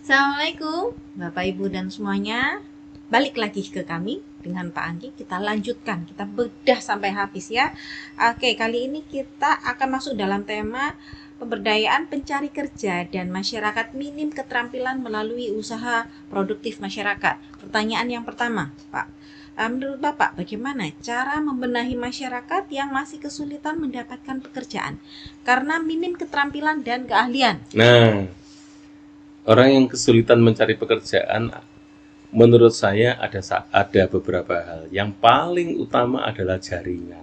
Assalamualaikum Bapak Ibu dan semuanya. Balik lagi ke kami dengan Pak Anggi. Kita lanjutkan, kita bedah sampai habis ya. Oke, kali ini kita akan masuk dalam tema pemberdayaan pencari kerja dan masyarakat minim keterampilan melalui usaha produktif masyarakat. Pertanyaan yang pertama, Pak. Menurut Bapak, bagaimana cara membenahi masyarakat yang masih kesulitan mendapatkan pekerjaan karena minim keterampilan dan keahlian? Nah, orang yang kesulitan mencari pekerjaan, menurut saya ada beberapa hal. Yang paling utama adalah jaringan.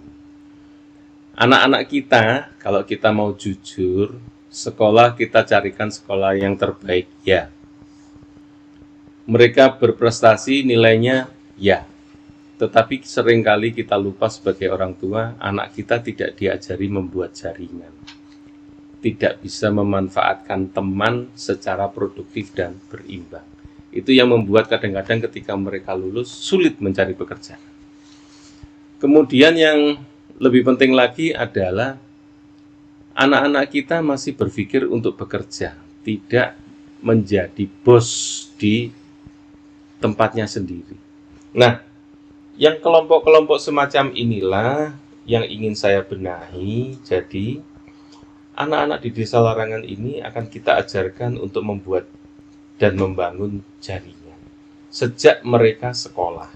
Anak-anak kita, kalau kita mau jujur, sekolah kita carikan sekolah yang terbaik, ya. Mereka berprestasi nilainya, ya. Tetapi seringkali kita lupa sebagai orang tua, anak kita tidak diajari membuat jaringan. Tidak bisa memanfaatkan teman secara produktif dan berimbang. Itu yang membuat kadang-kadang ketika mereka lulus sulit mencari pekerjaan. Kemudian yang lebih penting lagi adalah anak-anak kita masih berpikir untuk bekerja, tidak menjadi bos di tempatnya sendiri. Nah, yang kelompok-kelompok semacam inilah yang ingin saya benahi. Jadi anak-anak di desa larangan ini akan kita ajarkan untuk membuat dan membangun jaringan sejak mereka sekolah.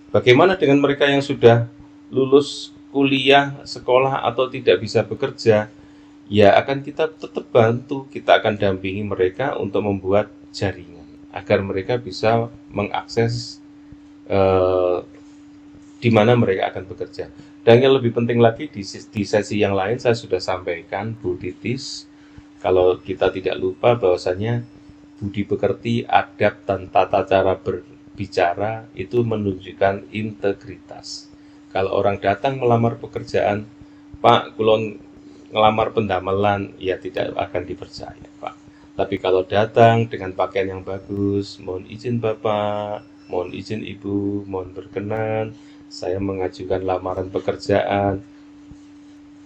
Bagaimana dengan mereka yang sudah lulus kuliah, sekolah atau tidak bisa bekerja? Ya akan kita tetap bantu, kita akan dampingi mereka untuk membuat jaringan agar mereka bisa mengakses di mana mereka akan bekerja. Dan yang lebih penting lagi di sesi yang lain saya sudah sampaikan, Bu Titis, kalau kita tidak lupa bahwasanya budi pekerti, adab, dan tata cara berbicara itu menunjukkan integritas. Kalau orang datang melamar pekerjaan, Pak, kulon ngelamar pendamelan, ya tidak akan dipercaya, Pak. Tapi kalau datang dengan pakaian yang bagus, mohon izin Bapak, mohon izin Ibu, mohon berkenan, saya mengajukan lamaran pekerjaan,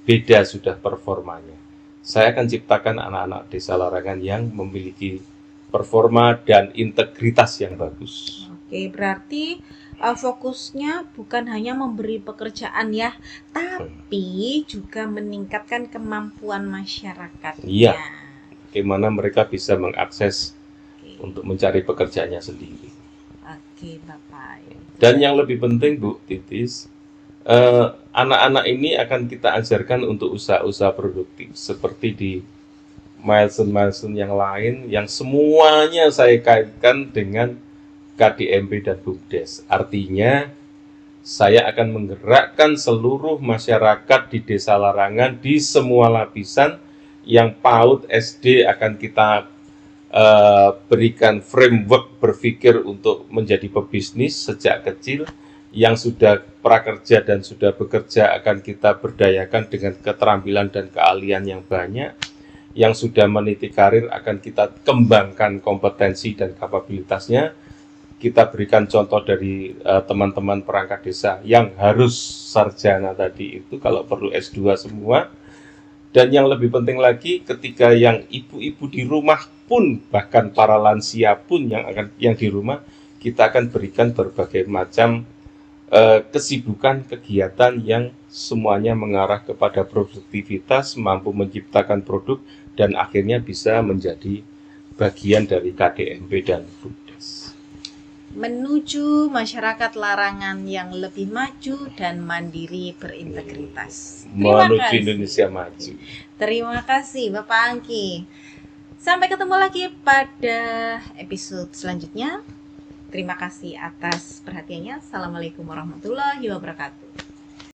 beda sudah performanya. Saya akan ciptakan anak-anak desa larangan yang memiliki performa dan integritas yang bagus. Oke, berarti fokusnya bukan hanya memberi pekerjaan ya, tapi juga meningkatkan kemampuan masyarakatnya. Iya. Bagaimana mereka bisa mengakses untuk mencari pekerjaannya sendiri. Oke, Bapak. Dan yang lebih penting, Bu Titis, anak-anak ini akan kita ajarkan untuk usaha-usaha produktif seperti di milestone-milestone yang lain yang semuanya saya kaitkan dengan KDMP dan BUMDes. Artinya saya akan menggerakkan seluruh masyarakat di desa larangan di semua lapisan. Yang PAUD SD akan kita berikan framework berpikir untuk menjadi pebisnis sejak kecil. Yang sudah prakerja dan sudah bekerja akan kita berdayakan dengan keterampilan dan keahlian yang banyak. Yang sudah meniti karir akan kita kembangkan kompetensi dan kapabilitasnya. Kita berikan contoh dari teman-teman perangkat desa yang harus sarjana tadi itu, kalau perlu S2 semua. Dan yang lebih penting lagi, ketika yang ibu-ibu di rumah pun, bahkan para lansia pun yang di rumah, kita akan berikan berbagai macam kesibukan, kegiatan yang semuanya mengarah kepada produktivitas, mampu menciptakan produk, dan akhirnya bisa menjadi bagian dari KDMP dan BUMDes. Menuju masyarakat larangan yang lebih maju dan mandiri berintegritas. Menuju Indonesia maju. Terima kasih Bapak Angki. Sampai ketemu lagi pada episode selanjutnya. Terima kasih atas perhatiannya. Assalamualaikum warahmatullahi wabarakatuh.